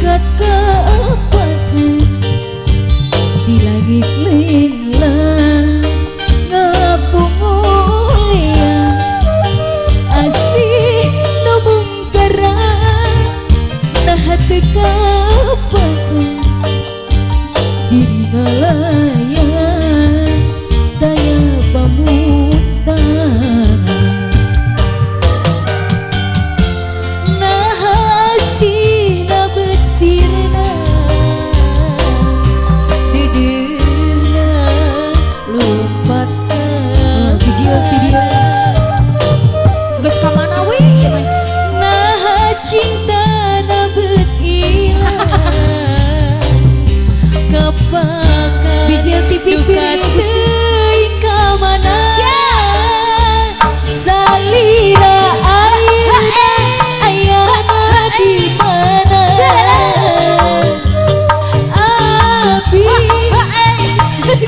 dekat kepakan di langit lila ngapung mulia asih nubung gerak nah teka pakan diri ngalayan daya pamuntan nah hasina bersirna dedena lompat video geus ka mana we ieu mah nah cinta na beut ilang kepakan bijil TV piring teuing ka mana salira ayeuna di mana abi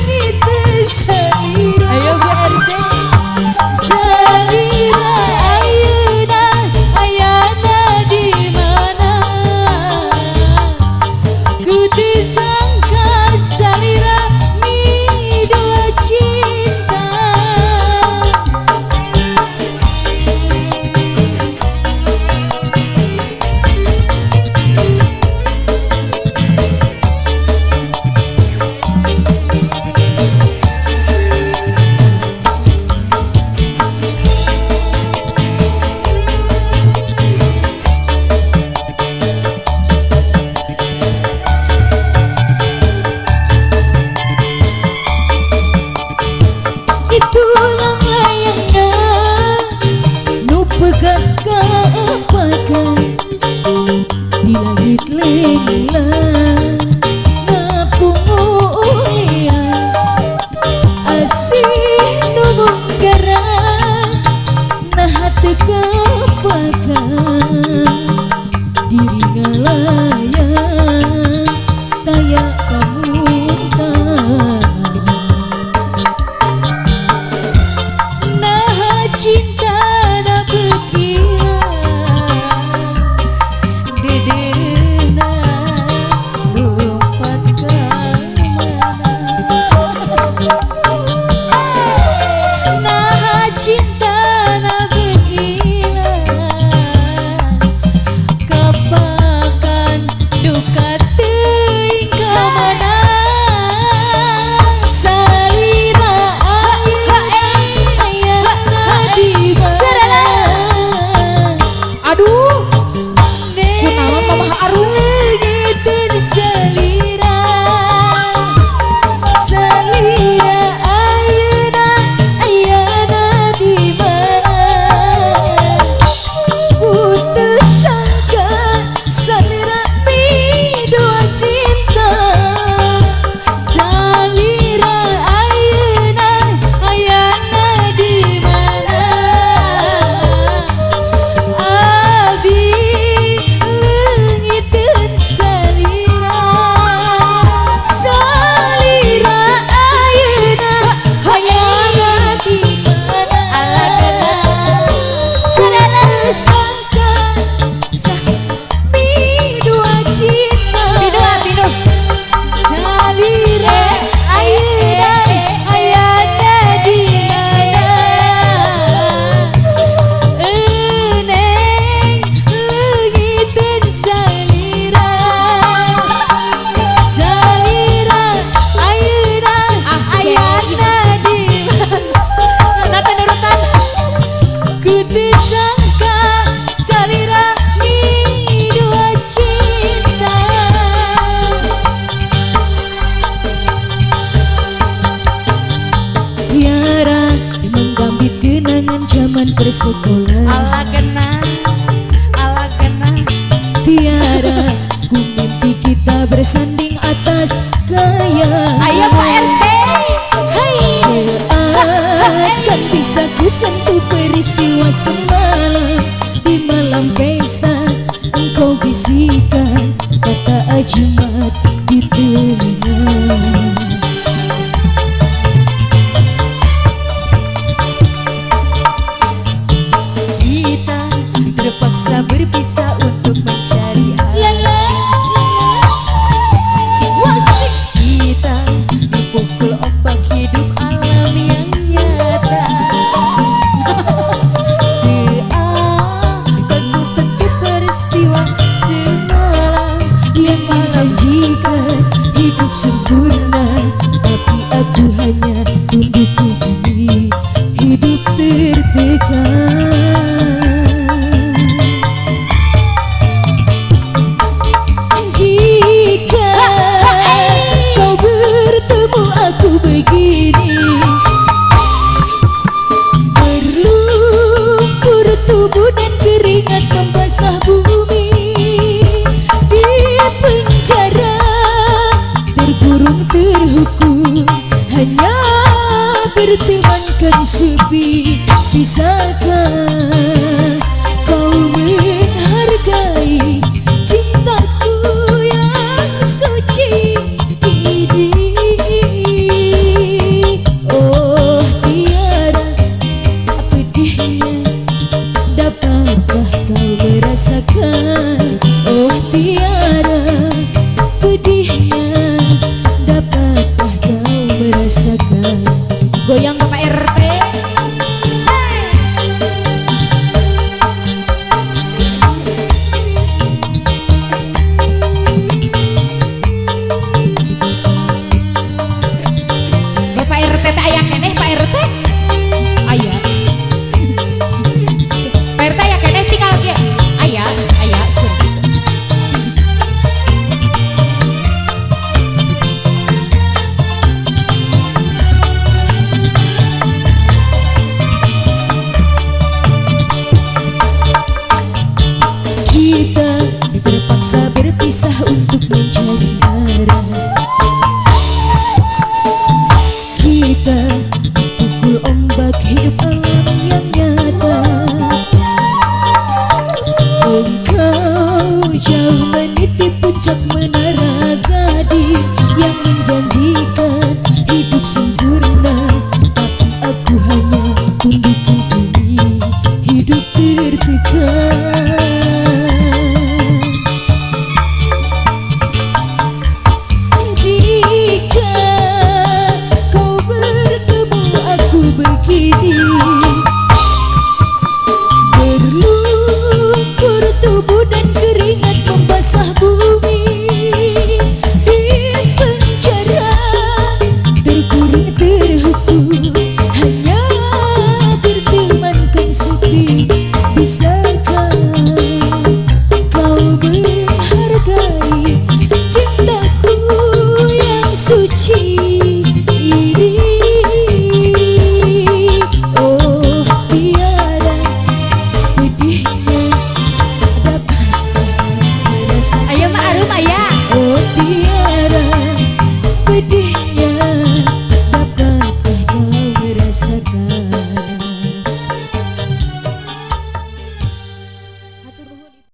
gitu salira ayo BRT salira ayeuna di mana kudu sangka salira mi dua cinta itulah layangnya nu pegang kepakan di langit lila ngapung mulia asih nubung gerak nah teka pakan diri ngalayan daya pamuntan nah cinta na beut ilang dedena lompat ka mana nah cinta na beut ilang kepakan duka teuing ka mana salira ayeuna di mana aduh kunaon mamah arum leungiteun salira salira ayeuna di mana kudu sangka salira mi dua cinta salira ayeuna di mana abi leungiteun salira salira ayeuna di mana sadana sangka mi dua cinta salira ayeuna di mana eneng leungiteun salira ayeuna di mana nah teh nurutan kudu sangka salira mi dua cinta tiara menggambit kenangan zaman persekolahan ala kenang tiara ku mimpi kita bersanding atas kayangan ayo Pak RT seakan bisa ku sentuh peristiwa semalam di malam pesta engkau bisikan kata ajimat di telinga kita terpaksa berpisah untuk mencari arah bertemankan sepi. Bisakah kau menghargai cintaku yang suci ini? Oh tiara, pedihnya dapatkah kau merasakan? Oh tiara, pedihnya dapatkah kau merasakan? Goyang Bapak RT. Bapak RT tak aya keneh Pak RT. Aya. Pak RT ya keneh tinggal dia. Aya. Kita terpaksa berpisah untuk mencari arah. Kita pukul ombak hidup alam yang nyata. Engkau jauh meniti puncak